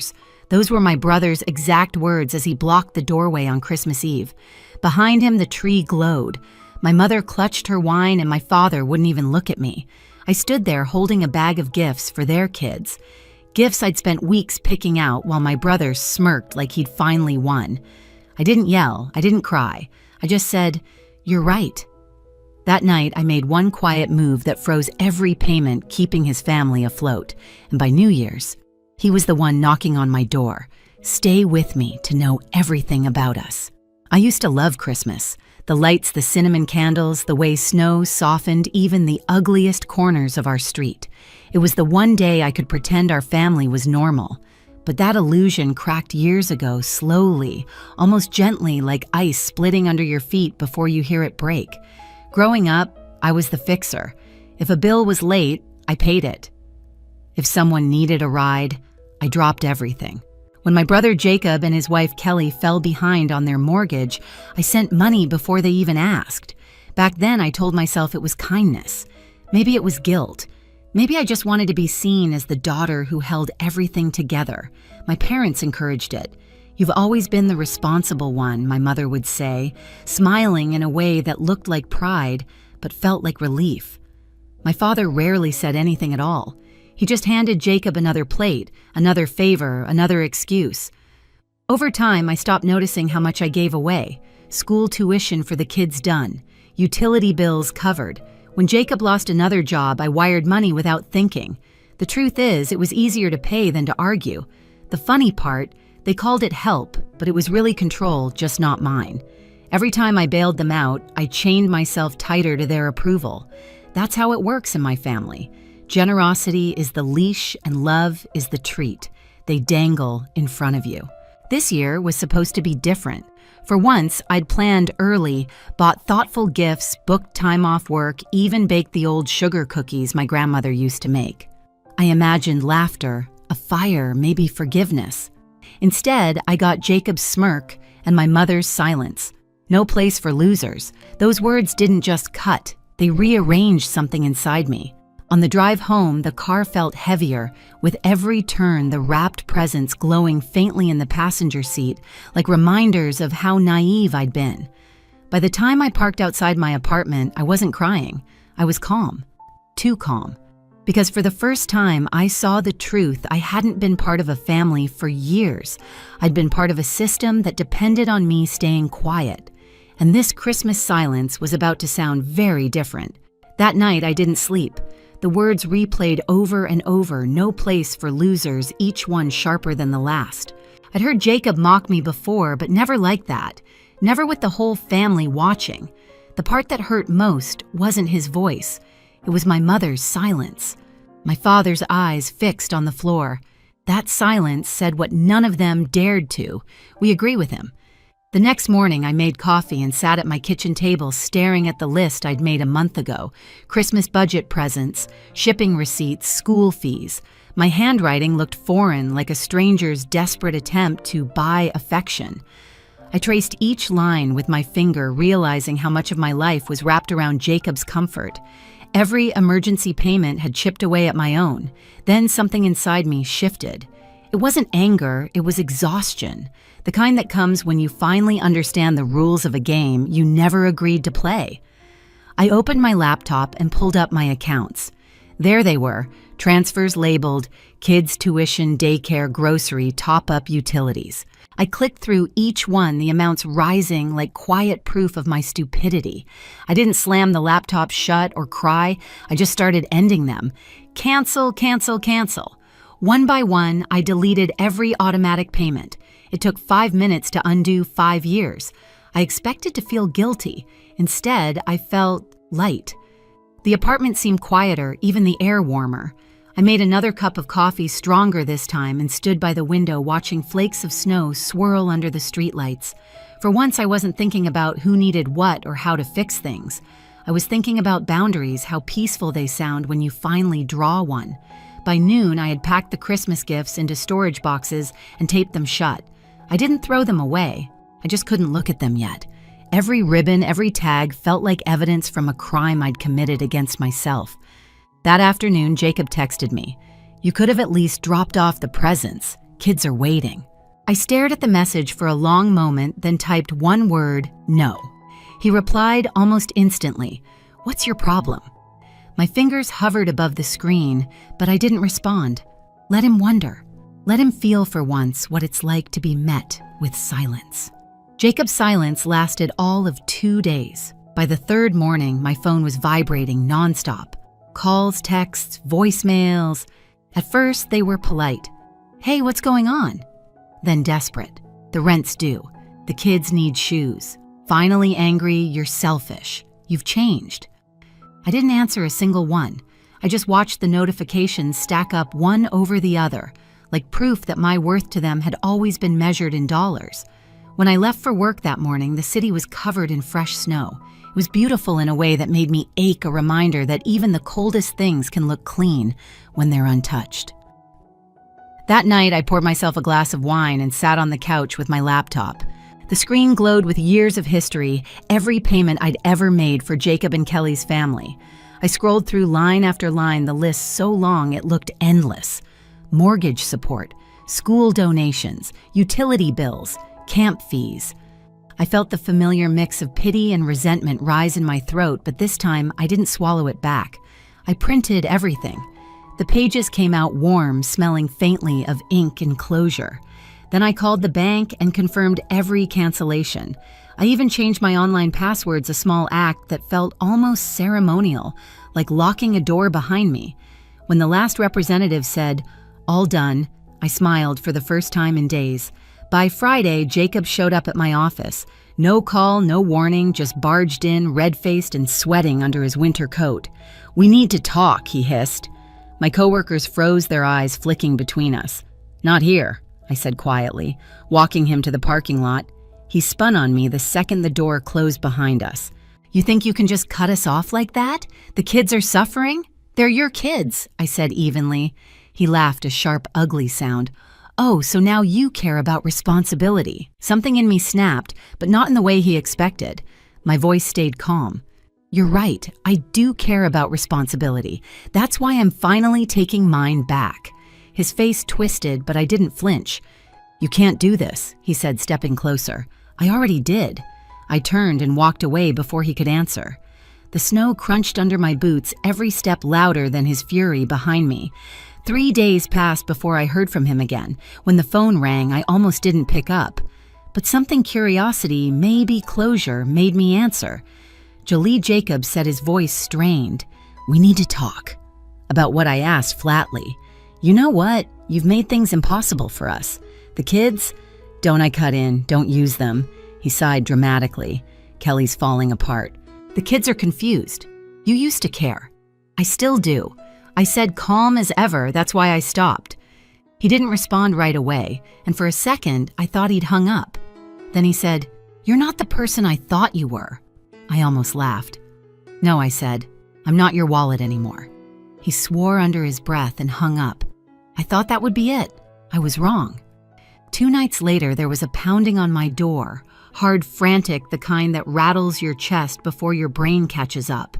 years." Those were my brother's exact words as he blocked the doorway on Christmas Eve. Behind him, the tree glowed. My mother clutched her wine and my father wouldn't even look at me. I stood there holding a bag of gifts for their kids. Gifts I'd spent weeks picking out while my brother smirked like he'd finally won. I didn't yell, I didn't cry. I just said, "You're right." That night, I made one quiet move that froze every payment, keeping his family afloat. And by New Year's, he was the one knocking on my door. Stay with me to know everything about us. I used to love Christmas. The lights, the cinnamon candles, the way snow softened even the ugliest corners of our street. It was the one day I could pretend our family was normal. But that illusion cracked years ago, slowly, almost gently, like ice splitting under your feet before you hear it break. Growing up, I was the fixer. If a bill was late, I paid it. If someone needed a ride, I dropped everything. When my brother Jacob and his wife Kelly fell behind on their mortgage, I sent money before they even asked. Back then, I told myself it was kindness. Maybe it was guilt. Maybe I just wanted to be seen as the daughter who held everything together. My parents encouraged it. "You've always been the responsible one," my mother would say, smiling in a way that looked like pride, but felt like relief. My father rarely said anything at all. He just handed Jacob another plate, another favor, another excuse. Over time, I stopped noticing how much I gave away. School tuition for the kids done. Utility bills covered. When Jacob lost another job, I wired money without thinking. The truth is, it was easier to pay than to argue. The funny part, they called it help, but it was really control, just not mine. Every time I bailed them out, I chained myself tighter to their approval. That's how it works in my family. Generosity is the leash and love is the treat. They dangle in front of you. This year was supposed to be different. For once, I'd planned early, bought thoughtful gifts, booked time off work, even baked the old sugar cookies my grandmother used to make. I imagined laughter, a fire, maybe forgiveness. Instead, I got Jacob's smirk and my mother's silence. No place for losers. Those words didn't just cut, they rearranged something inside me. On the drive home, the car felt heavier, with every turn the wrapped presents glowing faintly in the passenger seat, like reminders of how naive I'd been. By the time I parked outside my apartment, I wasn't crying. I was calm. Too calm. Because for the first time, I saw the truth. I hadn't been part of a family for years. I'd been part of a system that depended on me staying quiet. And this Christmas silence was about to sound very different. That night, I didn't sleep. The words replayed over and over, no place for losers, each one sharper than the last. I'd heard Jacob mock me before, but never like that. Never with the whole family watching. The part that hurt most wasn't his voice. It was my mother's silence. My father's eyes fixed on the floor. That silence said what none of them dared to. We agree with him. The next morning, I made coffee and sat at my kitchen table staring at the list I'd made a month ago. Christmas budget presents, shipping receipts, school fees. My handwriting looked foreign, like a stranger's desperate attempt to buy affection. I traced each line with my finger, realizing how much of my life was wrapped around Jacob's comfort. Every emergency payment had chipped away at my own. Then something inside me shifted. It wasn't anger, it was exhaustion. The kind that comes when you finally understand the rules of a game you never agreed to play. I opened my laptop and pulled up my accounts. There they were, transfers labeled, kids' tuition, daycare, grocery, top-up utilities. I clicked through each one, the amounts rising like quiet proof of my stupidity. I didn't slam the laptop shut or cry, I just started ending them. Cancel, cancel, cancel. One by one, I deleted every automatic payment. It took 5 minutes to undo 5 years. I expected to feel guilty. Instead, I felt light. The apartment seemed quieter, even the air warmer. I made another cup of coffee, stronger this time, and stood by the window watching flakes of snow swirl under the streetlights. For once, I wasn't thinking about who needed what or how to fix things. I was thinking about boundaries, how peaceful they sound when you finally draw one. By noon, I had packed the Christmas gifts into storage boxes and taped them shut. I didn't throw them away. I just couldn't look at them yet. Every ribbon, every tag felt like evidence from a crime I'd committed against myself. That afternoon, Jacob texted me. "You could have at least dropped off the presents. Kids are waiting. I stared at the message for a long moment, then typed one word, no. He replied almost instantly, "What's your problem?" My fingers hovered above the screen, but I didn't respond. Let him wonder. Let him feel for once what it's like to be met with silence. Jacob's silence lasted all of 2 days. By the third morning, my phone was vibrating nonstop. Calls, texts, voicemails. At first, they were polite. "Hey, what's going on?" Then desperate. "The rent's due. The kids need shoes." Finally angry, "You're selfish. You've changed." I didn't answer a single one. I just watched the notifications stack up one over the other, like proof that my worth to them had always been measured in dollars. When I left for work that morning, the city was covered in fresh snow. It was beautiful in a way that made me ache, a reminder that even the coldest things can look clean when they're untouched. That night, I poured myself a glass of wine and sat on the couch with my laptop. The screen glowed with years of history, every payment I'd ever made for Jacob and Kelly's family. I scrolled through line after line, the list so long it looked endless. Mortgage support, school donations, utility bills, camp fees. I felt the familiar mix of pity and resentment rise in my throat, but this time I didn't swallow it back. I printed everything. The pages came out warm, smelling faintly of ink and closure. Then I called the bank and confirmed every cancellation. I even changed my online passwords, a small act that felt almost ceremonial, like locking a door behind me. When the last representative said, "All done," I smiled for the first time in days. By Friday, Jacob showed up at my office. No call, no warning, just barged in, red-faced and sweating under his winter coat. "We need to talk," he hissed. My coworkers froze their eyes, flicking between us. "Not here," I said quietly, walking him to the parking lot. He spun on me the second the door closed behind us. "You think you can just cut us off like that? The kids are suffering? They're your kids," I said evenly. He laughed, a sharp, ugly sound. "Oh, so now you care about responsibility." Something in me snapped, but not in the way he expected. My voice stayed calm. "You're right, I do care about responsibility. That's why I'm finally taking mine back." His face twisted, but I didn't flinch. "You can't do this," he said, stepping closer. "I already did." I turned and walked away before he could answer. The snow crunched under my boots, every step louder than his fury behind me. 3 days passed before I heard from him again. When the phone rang, I almost didn't pick up. But something curiosity, maybe closure, made me answer. Jolie Jacobs said, his voice strained. "We need to talk." About what I asked flatly. "You know what? You've made things impossible for us. The kids? Don't I cut in, don't use them." He sighed dramatically. "Kelly's falling apart. The kids are confused. You used to care. I still do." I said calm as ever, that's why I stopped. He didn't respond right away, and for a second, I thought he'd hung up. Then he said, "You're not the person I thought you were." I almost laughed. "No," I said, "I'm not your wallet anymore." He swore under his breath and hung up. I thought that would be it. I was wrong. 2 nights later, there was a pounding on my door, hard, frantic, the kind that rattles your chest before your brain catches up.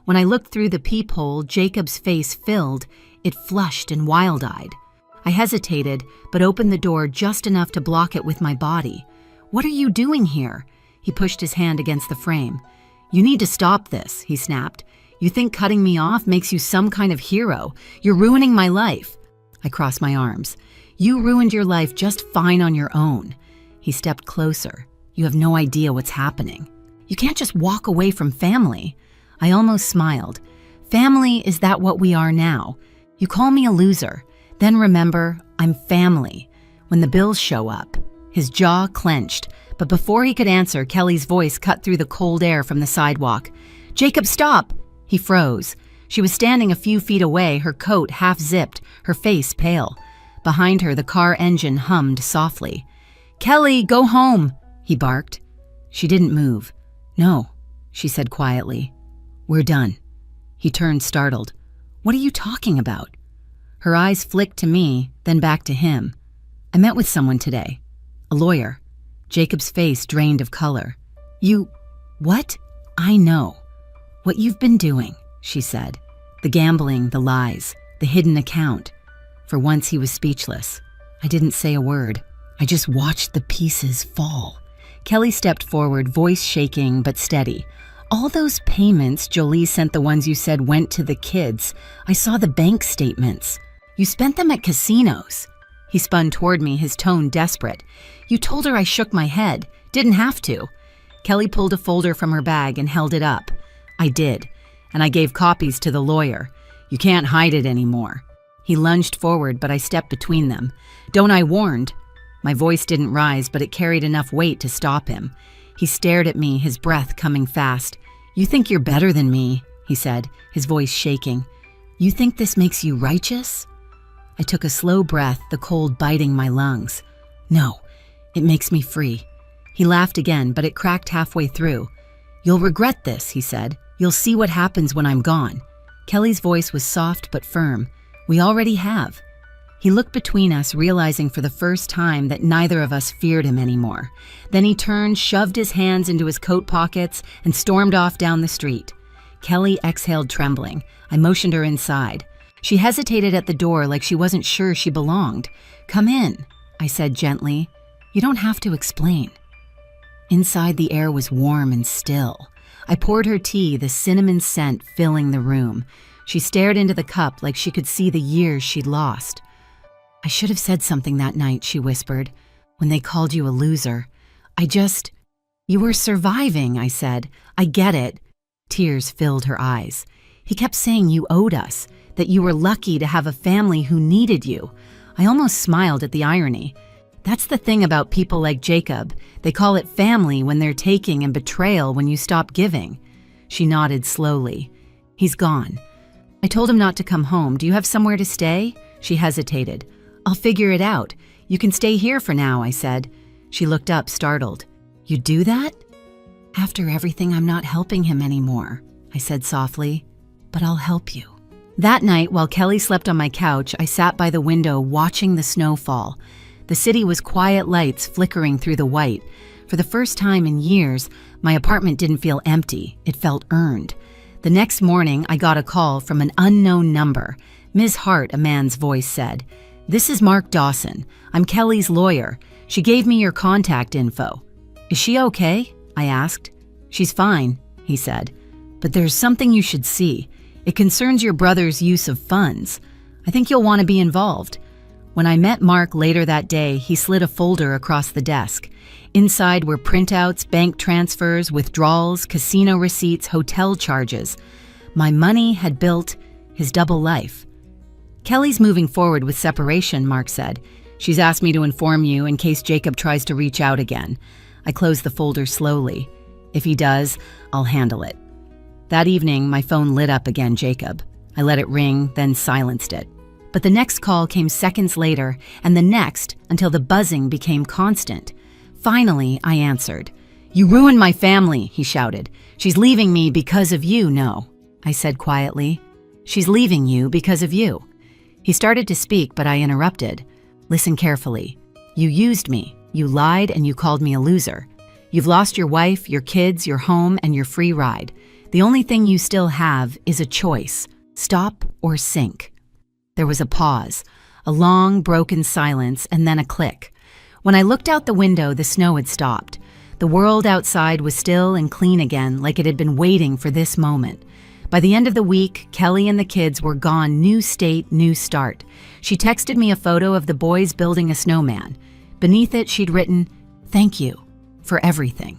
When I looked through the peephole, Jacob's face filled. It flushed and wild-eyed. I hesitated, but opened the door just enough to block it with my body. "What are you doing here?" He pushed his hand against the frame. "You need to stop this," he snapped. "You think cutting me off makes you some kind of hero. You're ruining my life." I crossed my arms. "You ruined your life just fine on your own." He stepped closer. "You have no idea what's happening. You can't just walk away from family." I almost smiled. "Family, is that what we are now? You call me a loser. Then remember, I'm family. When the bills show up." His jaw clenched, but before he could answer, Kelly's voice cut through the cold air from the sidewalk. "Jacob, stop!" He froze. She was standing a few feet away, her coat half-zipped, her face pale. Behind her, the car engine hummed softly. "Kelly, go home!" he barked. She didn't move. "No," she said quietly. "We're done." He turned, startled. "What are you talking about?" Her eyes flicked to me, then back to him. "I met with someone today. A lawyer." Jacob's face drained of color. "You... what?" "I know. What you've been doing," she said. "The gambling, the lies, the hidden account." For once he was speechless. I didn't say a word. I just watched the pieces fall. Kelly stepped forward, voice shaking but steady. All those payments Jolie sent, the ones you said went to the kids. I saw the bank statements. You spent them at casinos. He spun toward me, his tone desperate. You told her I shook my head. Didn't have to. Kelly pulled a folder from her bag and held it up. I did, and I gave copies to the lawyer. You can't hide it anymore. He lunged forward, but I stepped between them. Don't I warned? My voice didn't rise, but it carried enough weight to stop him. He stared at me, his breath coming fast. You think you're better than me, he said, his voice shaking. You think this makes you righteous? I took a slow breath, the cold biting my lungs. No, it makes me free. He laughed again, but it cracked halfway through. You'll regret this, he said. You'll see what happens when I'm gone. Kelly's voice was soft but firm. We already have. He looked between us, realizing for the first time that neither of us feared him anymore. Then he turned, shoved his hands into his coat pockets, and stormed off down the street. Kelly exhaled, trembling. I motioned her inside. She hesitated at the door like she wasn't sure she belonged. Come in, I said gently. You don't have to explain. Inside, the air was warm and still. I poured her tea, the cinnamon scent filling the room. She stared into the cup like she could see the years she'd lost. I should have said something that night, she whispered, when they called you a loser. You were surviving, I said. I get it. Tears filled her eyes. He kept saying you owed us, that you were lucky to have a family who needed you. I almost smiled at the irony. That's the thing about people like Jacob. They call it family when they're taking and betrayal when you stop giving. She nodded slowly. He's gone. I told him not to come home. Do you have somewhere to stay? She hesitated. I'll figure it out. You can stay here for now, I said. She looked up, startled. You do that? After everything, I'm not helping him anymore, I said softly. But I'll help you. That night, while Kelly slept on my couch, I sat by the window watching the snow fall. The city was quiet lights flickering through the white. For the first time in years, my apartment didn't feel empty. It felt earned. The next morning, I got a call from an unknown number. Ms. Hart, a man's voice said. This is Mark Dawson. I'm Kelly's lawyer. She gave me your contact info. Is she okay? I asked. She's fine, he said. But there's something you should see. It concerns your brother's use of funds. I think you'll want to be involved. When I met Mark later that day, he slid a folder across the desk. Inside were printouts, bank transfers, withdrawals, casino receipts, hotel charges. My money had built his double life. Kelly's moving forward with separation, Mark said. She's asked me to inform you in case Jacob tries to reach out again. I closed the folder slowly. If he does, I'll handle it. That evening, my phone lit up again, Jacob. I let it ring, then silenced it. But the next call came seconds later, and the next, until the buzzing became constant. Finally, I answered. You ruined my family, he shouted. She's leaving me because of you, no, I said quietly. She's leaving you because of you. He started to speak, but I interrupted. Listen carefully. You used me. You lied and you called me a loser. You've lost your wife, your kids, your home, and your free ride. The only thing you still have is a choice. Stop or sink. There was a pause, a long, broken silence, and then a click. When I looked out the window, the snow had stopped. The world outside was still and clean again, like it had been waiting for this moment. By the end of the week, Kelly and the kids were gone, new state, new start. She texted me a photo of the boys building a snowman. Beneath it, she'd written, "Thank you for everything."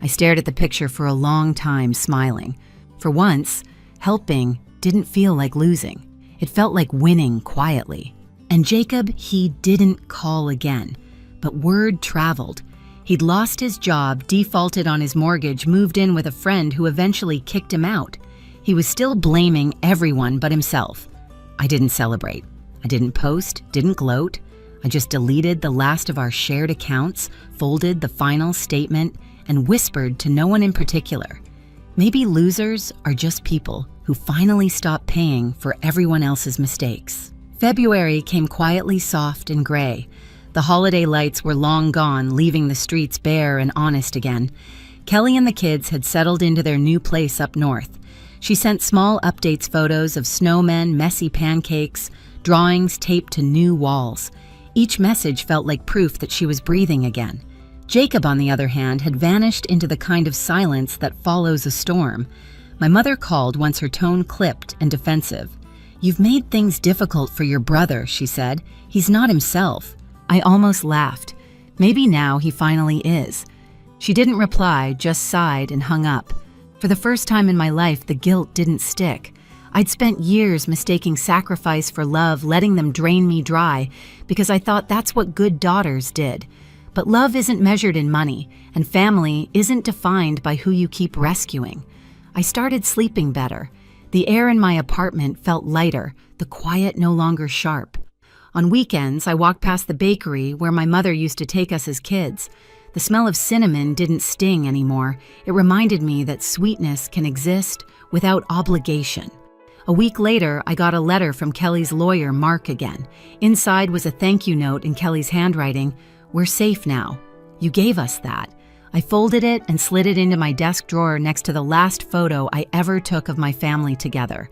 I stared at the picture for a long time, smiling. For once, helping didn't feel like losing. It felt like winning quietly. And Jacob, he didn't call again. But word traveled. He'd lost his job, defaulted on his mortgage, moved in with a friend who eventually kicked him out. He was still blaming everyone but himself. I didn't celebrate. I didn't post, didn't gloat. I just deleted the last of our shared accounts, folded the final statement, and whispered to no one in particular. Maybe losers are just people who finally stop paying for everyone else's mistakes. February came quietly soft and gray. The holiday lights were long gone, leaving the streets bare and honest again. Kelly and the kids had settled into their new place up north. She sent small updates, photos of snowmen, messy pancakes, drawings taped to new walls. Each message felt like proof that she was breathing again. Jacob, on the other hand, had vanished into the kind of silence that follows a storm. My mother called once, her tone clipped and defensive. "You've made things difficult for your brother," she said. "He's not himself." I almost laughed. Maybe now he finally is. She didn't reply, just sighed and hung up. For the first time in my life, the guilt didn't stick. I'd spent years mistaking sacrifice for love, letting them drain me dry, because I thought that's what good daughters did. But love isn't measured in money, and family isn't defined by who you keep rescuing. I started sleeping better. The air in my apartment felt lighter, the quiet no longer sharp. On weekends, I walked past the bakery where my mother used to take us as kids. The smell of cinnamon didn't sting anymore. It reminded me that sweetness can exist without obligation. A week later, I got a letter from Kelly's lawyer, Mark, again. Inside was a thank you note in Kelly's handwriting. "We're safe now. You gave us that." I folded it and slid it into my desk drawer next to the last photo I ever took of my family together.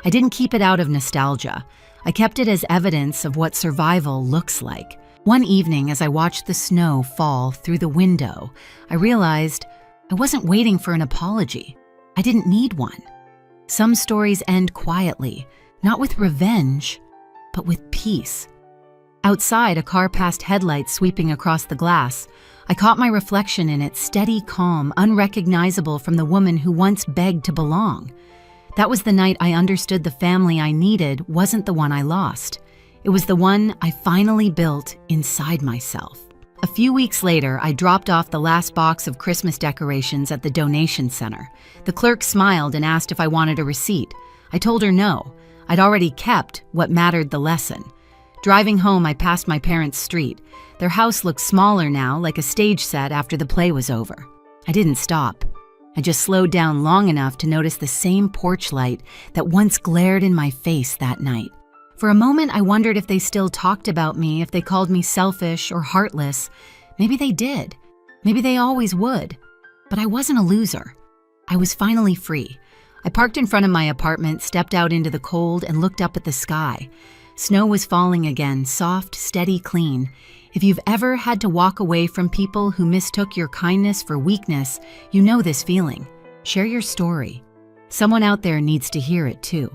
I didn't keep it out of nostalgia. I kept it as evidence of what survival looks like. One evening, as I watched the snow fall through the window, I realized I wasn't waiting for an apology. I didn't need one. Some stories end quietly, not with revenge, but with peace. Outside, a car passed headlights sweeping across the glass. I caught my reflection in it, steady, calm, unrecognizable from the woman who once begged to belong. That was the night I understood the family I needed wasn't the one I lost. It was the one I finally built inside myself. A few weeks later, I dropped off the last box of Christmas decorations at the donation center. The clerk smiled and asked if I wanted a receipt. I told her no. I'd already kept what mattered the lesson. Driving home, I passed my parents' street. Their house looked smaller now, like a stage set after the play was over. I didn't stop. I just slowed down long enough to notice the same porch light that once glared in my face that night. For a moment, I wondered if they still talked about me, if they called me selfish or heartless. Maybe they did. Maybe they always would. But I wasn't a loser. I was finally free. I parked in front of my apartment, stepped out into the cold, and looked up at the sky. Snow was falling again, soft, steady, clean. If you've ever had to walk away from people who mistook your kindness for weakness, you know this feeling. Share your story. Someone out there needs to hear it too.